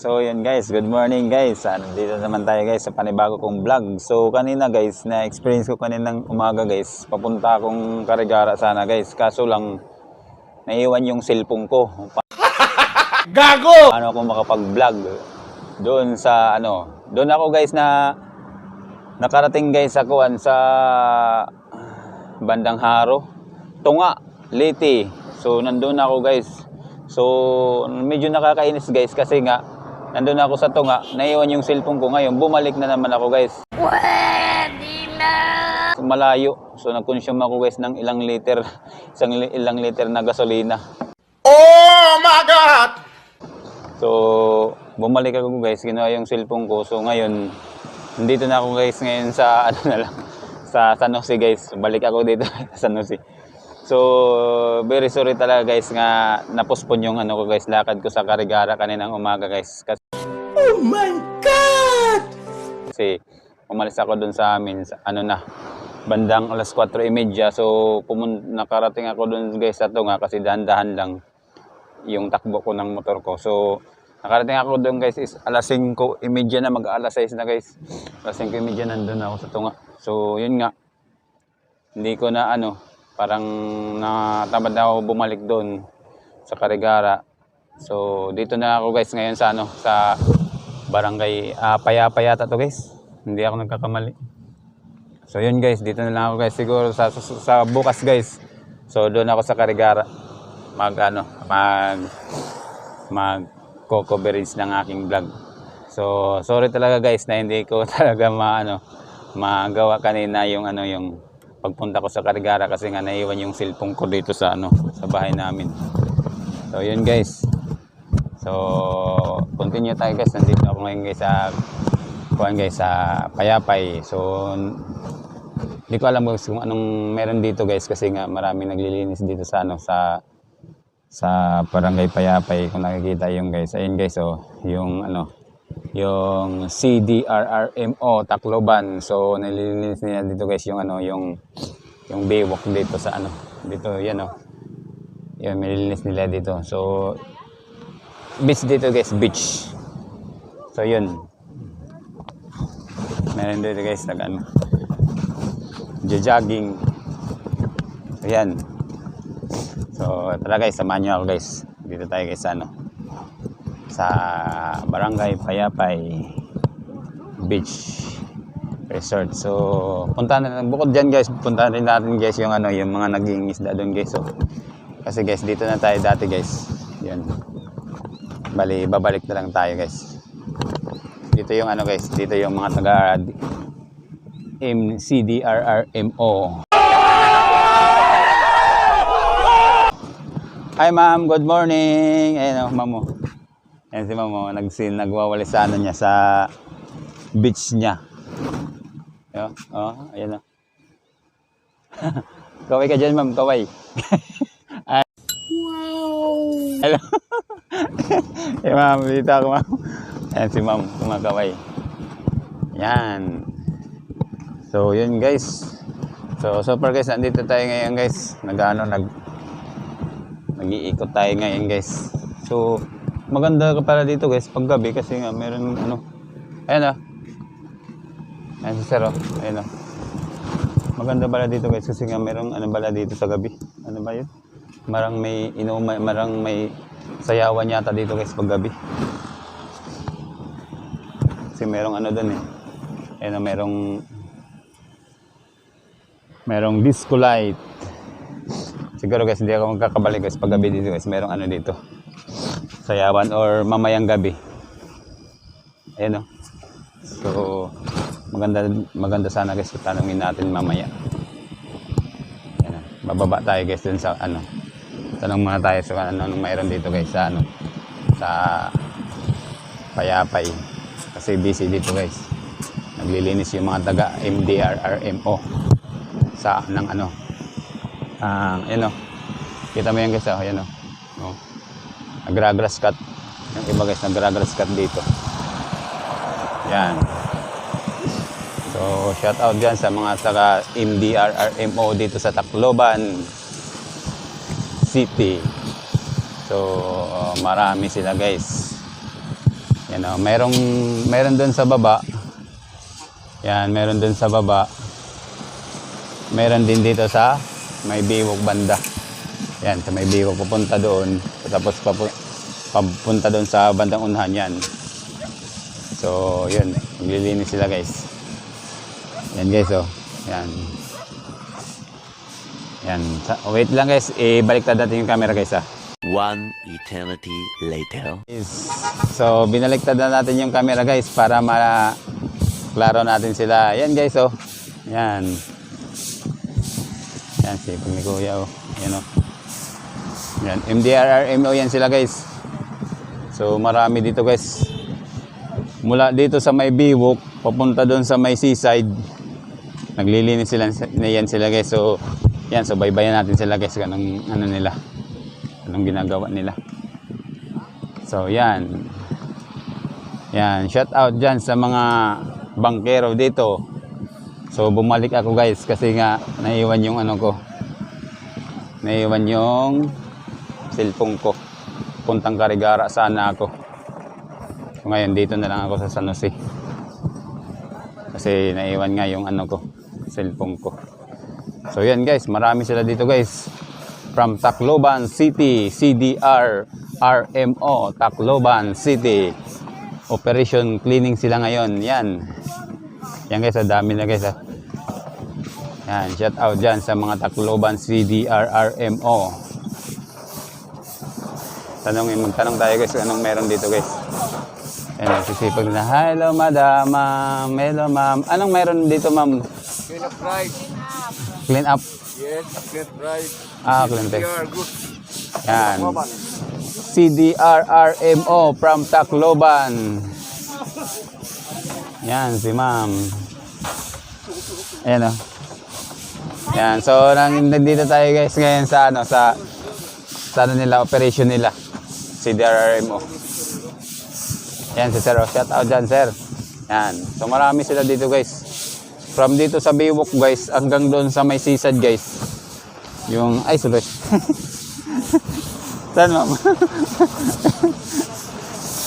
So yun guys, good morning guys. Dito naman tayo guys sa panibago kong vlog. So kanina guys, na-experience ko kaninang umaga guys. Papunta akong Karigara sana guys. Kaso lang, naiwan yung cellphone ko. Gago! Paano ako makapag-vlog? Doon sa doon ako guys na nakarating guys sa sa Bandang Haro, Tunga, Leyte. So nandun ako guys. So medyo nakakainis guys kasi nga nandun ako sa Tunga, naiwan yung cellphone ko. Ngayon bumalik na naman ako guys. Pwede na! Malayo. So nag-consume ako guys ng ilang liter na gasolina. Oh my God! So bumalik ako guys, ginawa yung cellphone ko. So ngayon nandito na ako guys ngayon sa sa San Jose guys. Balik ako dito sa San Jose. So very sorry talaga guys nga napospon yung ko guys, lakad ko sa Karigara kaninang umaga guys. Oh my God! Kasi umalis ako doon sa amin sa bandang alas 4:30. So nakarating ako doon guys sa Tunga kasi dahan-dahan lang yung takbo ko ng motor ko. So nakarating ako doon guys is alas 5:30 na, mag-alas 6 na guys. Alas 5:30 nandun ako sa Tunga. So yun nga, hindi ko na parang natamad na ako bumalik doon sa Karigara. So dito na ako guys ngayon sa sa barangay Payapa yata to guys. Hindi ako nagkakamali. So yun guys, dito na lang ako guys siguro sa bukas guys. So doon ako sa Karigara mag coverage ng aking vlog. So sorry talaga guys na hindi ko talaga magawa kanina yung yung pagpunta ko sa Karigara kasi nga naiwan yung cellphone ko dito sa sa bahay namin. So yun guys. So continue tayo guys. Nandito ako ngayon guys sa Payapay. So hindi ko alam guys kung anong meron dito guys kasi nga maraming naglilinis dito sa sa barangay Payapay. Kung nakikita yung guys, ayun guys, so yung yung CDRRMO Tacloban. So nililinis nila dito guys yung yung baywalk dito sa dito yan yan nililinis nila dito. So beach dito guys, beach. So yun, meron dito guys jogging. So yan. So tara guys, samahan nyo ako guys. Dito tayo guys sa barangay Payapay Beach Resort. So puntahan na bukod dyan guys, puntahan rin natin guys yung yung mga naging isda doon guys. So kasi guys dito na tayo dati guys. Yan. Bali babalik na lang tayo guys. Dito yung guys, dito yung mga taga CDRRMO. Hi ma'am, good morning. Ayun ma'am mo. Ayan si ma'am mo, nagwawali sa niya sa beach niya. Ayan Kaway ka dyan ma'am, kaway. Wow! Hello. Hey ma'am, dito ako ma'am. Ayan si ma'am, kumakaway. Yan. So yun guys. So far guys, nandito tayo ngayon guys. Nag-iikot tayo ngayon guys. So maganda ka pala dito guys pag gabi kasi nga meron ayan ayan si Sir ayan maganda pala dito guys kasi nga merong pala dito sa gabi. Ano ba yun? Marang may sayawan yata dito guys pag gabi. Kasi merong doon ayan merong disco light. Siguro guys, hindi ako magkakabalik guys pag gabi dito guys. Merong dito. Sayawan or mamayang gabi. Ayan So, maganda sana guys. Tanungin natin mamaya. Ayan Bababa tayo guys dun sa Tanong muna tayo sa anong mayroon dito guys sa sa Payapay. Kasi busy dito guys. Naglilinis yung mga taga MDRRMO sa ayan kita mo yan guys ayan nagra-grass cut yung iba guys, nagra-grass cut dito yan. So shout out dyan sa mga taga MDRRMO dito sa Tacloban City. So marami sila guys. Yan o, meron doon sa baba. Yan, meron doon sa baba. Meron din dito sa may biwok banda. Yan, sa may biwok pupunta doon. Tapos papunta doon sa bandang unahan yan. So, yun. Maglilinis sila guys. Yan guys oh. Yan. Yan. Wait lang guys. Ibaliktad natin yung camera guys ah. One eternity later. So, binaliktad na natin yung camera guys para klaro natin sila. Yan guys oh. Yan. Yan, sipag ni Kuya oh. Yan oh. Yan, MDRRMO yan sila guys. So, marami dito guys. Mula dito sa may biwok, papunta doon sa may seaside. Naglilinis sila guys. So, yan, so baybayan natin sila guys. Anong nila. Anong ginagawa nila. So, yan. Yan, shout out dyan sa mga bangkero dito. So, bumalik ako guys kasi nga naiwan yung ano ko. Naiwan yung cellphone ko. Puntang Karigara sana ako. So, ngayon dito na lang ako sa San Jose. Kasi naiwan nga yung ano ko, cellphone ko. So, yan guys, marami sila dito guys. From Tacloban City, CDR RMO, Tacloban City. Operation cleaning sila ngayon. Yan. Yan guys, dami na guys. Yan, shout out dyan sa mga Tacloban CDR RMO. Magtanong tayo guys kung anong meron dito guys. Yan, sisipag na. Hello madam, ma'am. Hello ma'am. Anong meron dito ma'am? Clean up right. Clean up. Yes, clean right. Clean up. You are good. Yan. CDRRMO from Tacloban. Yan, si ma'am. Ayan o. Yan, so nandito tayo guys ngayon sa ano nila, operation nila. CDRRMO. Yan si sir, shout out dyan sir. Yan, so marami sila dito guys. From dito sa Biwok guys, hanggang doon sa may sisad guys. Yung, ay suloy. Saan ma'am?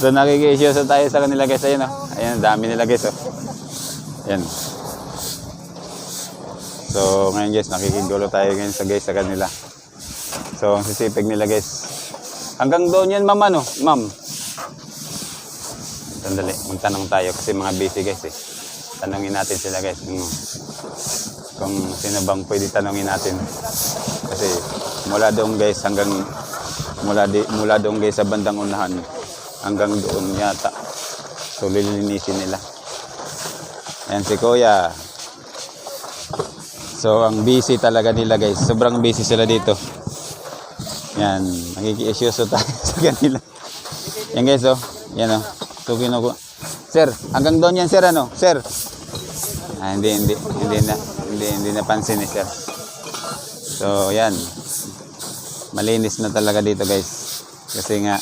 So nakikisyoso tayo sa kanila guys. Ayun o. Ayan, dami nila guys o. Ayan. So ngayon guys, nakikigulo tayo ngayon sa kanila. So ang sisipig nila guys. Hanggang doon yan ma'am ano? Ma'am. Sandali, magtanong tayo kasi mga busy guys eh. Tanungin natin sila guys. Kung sino bang pwede tanungin natin. Kasi mula doon guys hanggang mula doon guys sa bandang unahan hanggang doon yata. So lilinisin nila. Ayan si Kuya. So ang busy talaga nila guys. Sobrang busy sila dito. Yan, nakiki-issues tayo sa kanila. Yan guys oh. Yan oh. So kinukuha. Sir, hanggang doon yan sir ano? Sir. Hindi napansin ni sir. So yan. Malinis na talaga dito guys. Kasi nga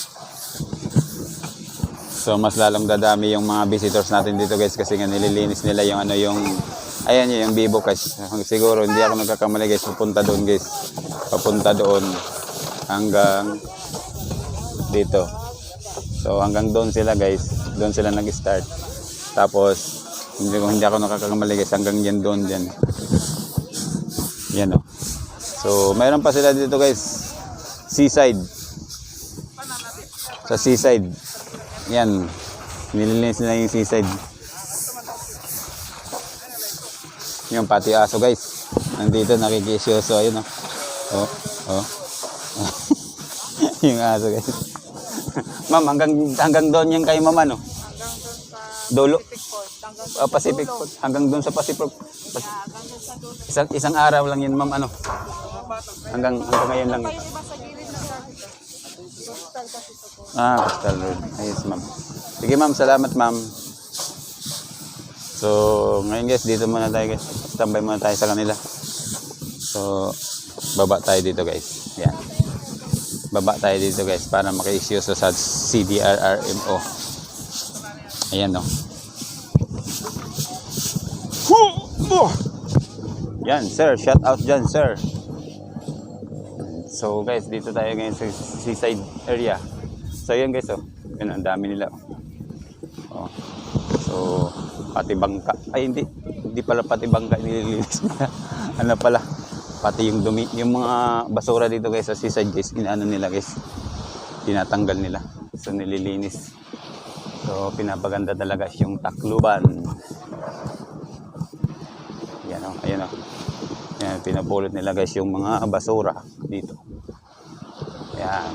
so mas lalong dadami yung mga visitors natin dito guys kasi nga nililinis nila yung ano yung ayan yung bibo guys. Siguro hindi ako nagkakamali guys, papunta doon guys. Papunta doon hanggang dito. So hanggang doon sila guys. Doon sila nag-start. Tapos hindi ako nakakamali guys hanggang yan doon diyan. Yan oh. So mayroon pa sila dito guys. Seaside. Sa seaside. Yan. Nililinis nila yung seaside. Yung pati aso guys. Nandito nakikisyoso. Ayun oh. Oh. Oh. Yung aso guys. Ma'am, hanggang doon yan kayo mama no? Dolo. Pacific Port. Hanggang doon sa Pacific. Isang araw lang yan ma'am ano? Hanggang ngayon lang. Coastal Road. Ayos ma'am. Sige ma'am, salamat ma'am. So, ngayon guys, dito muna tayo guys. Standby muna tayo sa kanila. So, baba tayo dito guys. Yan. Baba tayo dito guys para maki-issues sa CDRRMO. Ayan no. Yan sir, shout out dyan sir. So guys, dito tayo ngayon sa seaside area. So yan guys oh. Yan, ang dami nila oh. Oh. So, pati bangka. Ay, hindi pala pati bangka nililinis nila. Ano pala? Pati yung dumi, yung mga basura dito guys sa seaside guys, inaano nila guys. Tinatanggal nila. So, nililinis. So, pinapaganda talaga yung Tacloban. Yan o, ayan o. Yan, pinapulot nila guys yung mga basura dito. Yan.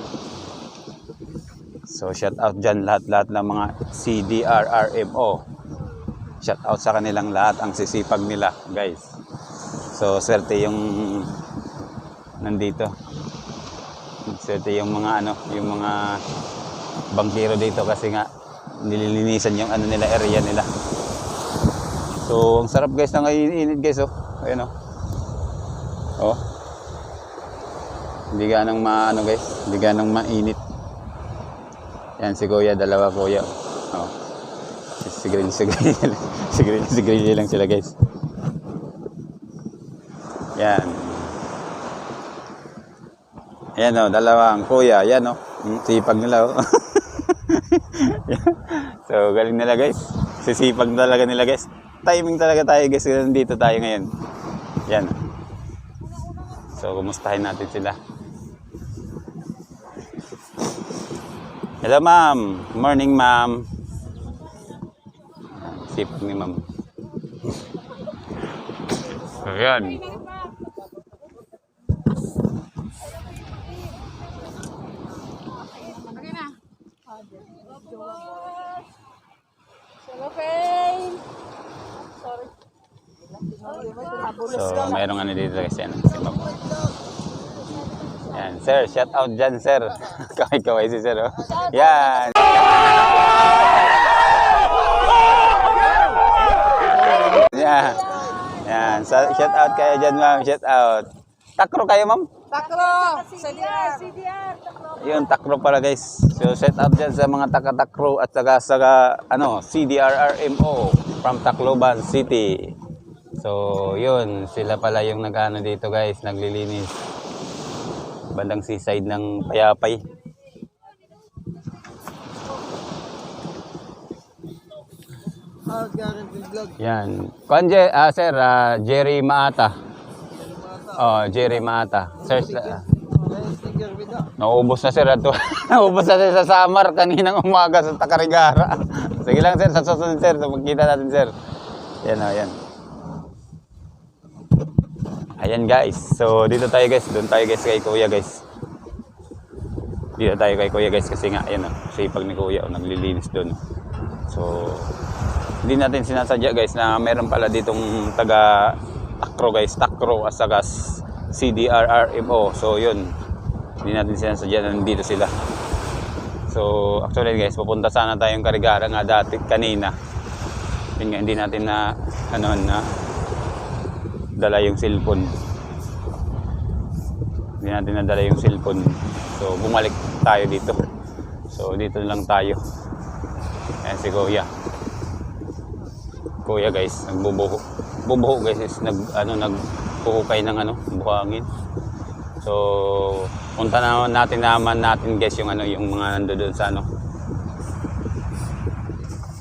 So, shout out dyan lahat-lahat ng mga CDRRMO. Shout out sa kanilang lahat, ang sisipag nila guys. So, swerte yung nandito. Swerte yung mga ano, yung mga bangkero dito kasi nga nililinisan yung ano nila, area nila. So, ang sarap guys ng init guys oh. Ayun oh. Oh. Hindi ganang maano guys, hindi ganang mainit. Yan si Kuya, dalawa Kuya. Oh. Sigrilyo lang sila guys. Yan. Yan oh, dalawang Kuya, yan oh. Sipag nila oh. So, galing nila guys. Sisipag talaga nila guys. Timing talaga tayo guys. Nandito tayo ngayon. Yan. So, kumustahin natin sila. Hello, ma'am. Morning, ma'am. Sipag ni ma'am. Ayan. So, mayroong ano dito guys. Yan, si ma'am. Yan, sir. Shout out dyan, sir. Kaway-kaway si sir. Oh. Yan. Yan. Yan. So, shout out kayo dyan, ma'am. Shout out. Takro kayo, ma'am? Takro! CDR! Yun, takro pala guys. So, shout out dyan sa mga taga-takro at saka ano, CDRRMO from Tacloban City. So, yun. Sila pala yung nag-ano dito guys, naglilinis. Bandang seaside ng Payapay. Yan. Kanje, sir, Jerry Maata. Oh, Jerry Maata. Sir, naubos na sir ato. Naubos na sir sa Samar kaninang umaga sa Tacarigara. Sige lang sir, sa susunod sir, so magkita natin sir. Yan o, yan. Ayan guys. So dito tayo guys, doon tayo guys kay Kuya guys. Dito tayo kay Kuya guys kasi nga ayan o, sipag ni Kuya o, naglilinis doon. So hindi natin sinasadya guys na meron pala ditong taga Takro guys, Takro at saka CDRRMO. So yun, hindi natin sinasadya na nandito sila. So actually guys, pupunta sana tayong Carigara nga dati kanina. Yun nga, hindi natin na ano na dala yung cellphone. Hindi natin nadala yung cellphone. So bumalik tayo dito. So dito lang tayo. Ayan si Kuya. Kuya guys, nagbubuho. Bubuho guys is nagbuhukay ng buhangin. So punta naman natin guys yung yung mga nandoon sa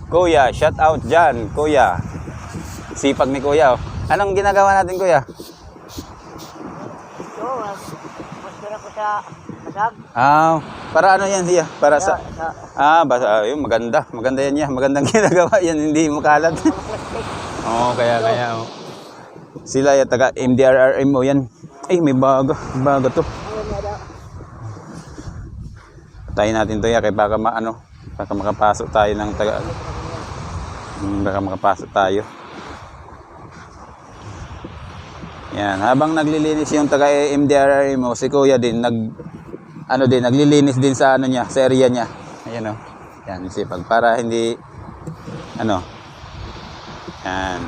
Kuya, shout out dyan, Kuya. Sipag ni Kuya oh. Anong ginagawa natin, Kuya? Ito, masira ko sa basag. Para ano yan siya? Para sa... basta, yun, maganda. Maganda yan niya. Magandang ginagawa yan, hindi makalat. Oo, kaya. Oh. Sila yung taga MDRRMO yan. Ay, may bago. Bago to. Patayin natin to yan, kaya baka baka makapasok tayo ng taga... Baka makapasok tayo. Yan, habang naglilinis yung taga MDRRMO, si Kuya din naglilinis din sa niya, sa area niya. Ayan oh. Yan, sipag para hindi Yan.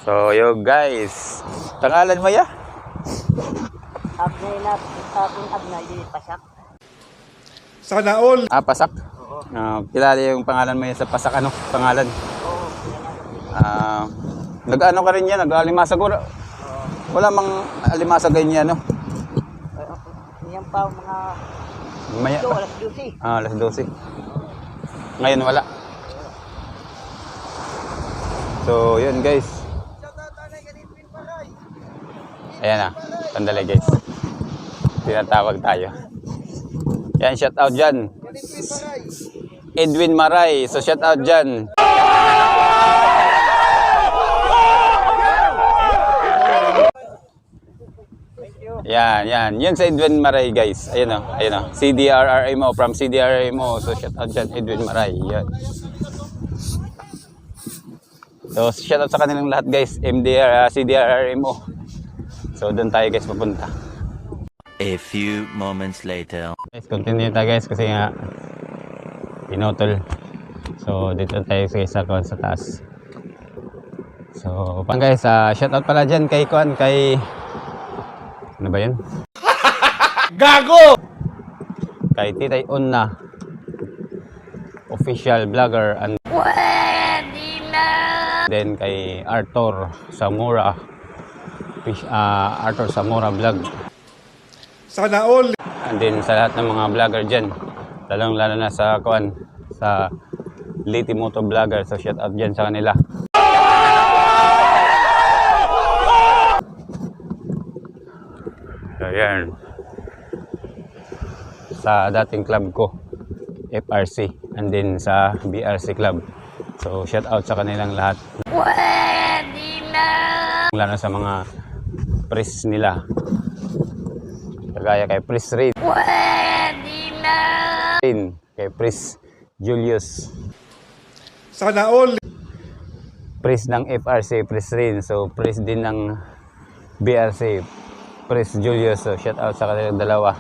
So, yo guys. Tangalan mo ya? Abnay di pasak. Sana all. Pasak. Kilala yung pangalan mo yan sa Pasak pangalan? Nag-ano ka rin yan, nag-alimasag ko. Wala mang alimasag ganyan, Yan pa mga alas 12. Alas 12. Ngayon wala. So, yun guys. Ayan na. Sandali guys. Tinatawag tayo. Yan, shout out dyan. Edwin Maray. So, shout out dyan. Yan. Yun sa Edwin Maray guys. Ayun o. CDRRMO. From CDRRMO. So, shout out dyan. Edwin Maray. Yan. So, shout out sa kanilang lahat guys. CDRRMO. So, doon tayo guys papunta. A few moments later. Guys, continue tayo guys kasi nga pinotol. So, dito tayo sa taas. So, pang guys, shout out pala dyan kay ano ba yun? Gago! Kay Titay Unna, official vlogger, and then kay Arthur Samura, Arthur Samura vlog. Sana all. And then sa lahat ng mga vlogger dyan, lalong-lalo na sa Liti Moto Vlogger. So shout out dyan sa kanila. So yan. Sa dating club ko, FRC. And then sa BRC club. So shout out sa kanilang lahat. Lalo sa mga press nila. Kagaya kay Pris Reid. Kay Pris Julius. Sana all. Pris ng FRC, Pris Reid. So, Pris din ng BRC, Pris Julius. So, shout out sa kanilang dalawa.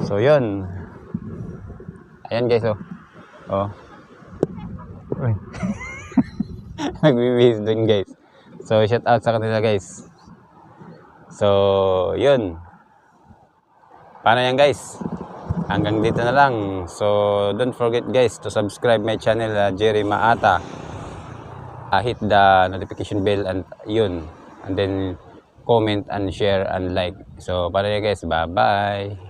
So, yun. Ayan guys, oh. Uy. Nagbibihis dun guys. So, shout out sa kanila guys. So, yun. Paano yan guys? Hanggang dito na lang. So, don't forget guys to subscribe my channel, Jerry Maata. Hit the notification bell and yun. And then, comment and share and like. So, paano yan guys? Bye-bye.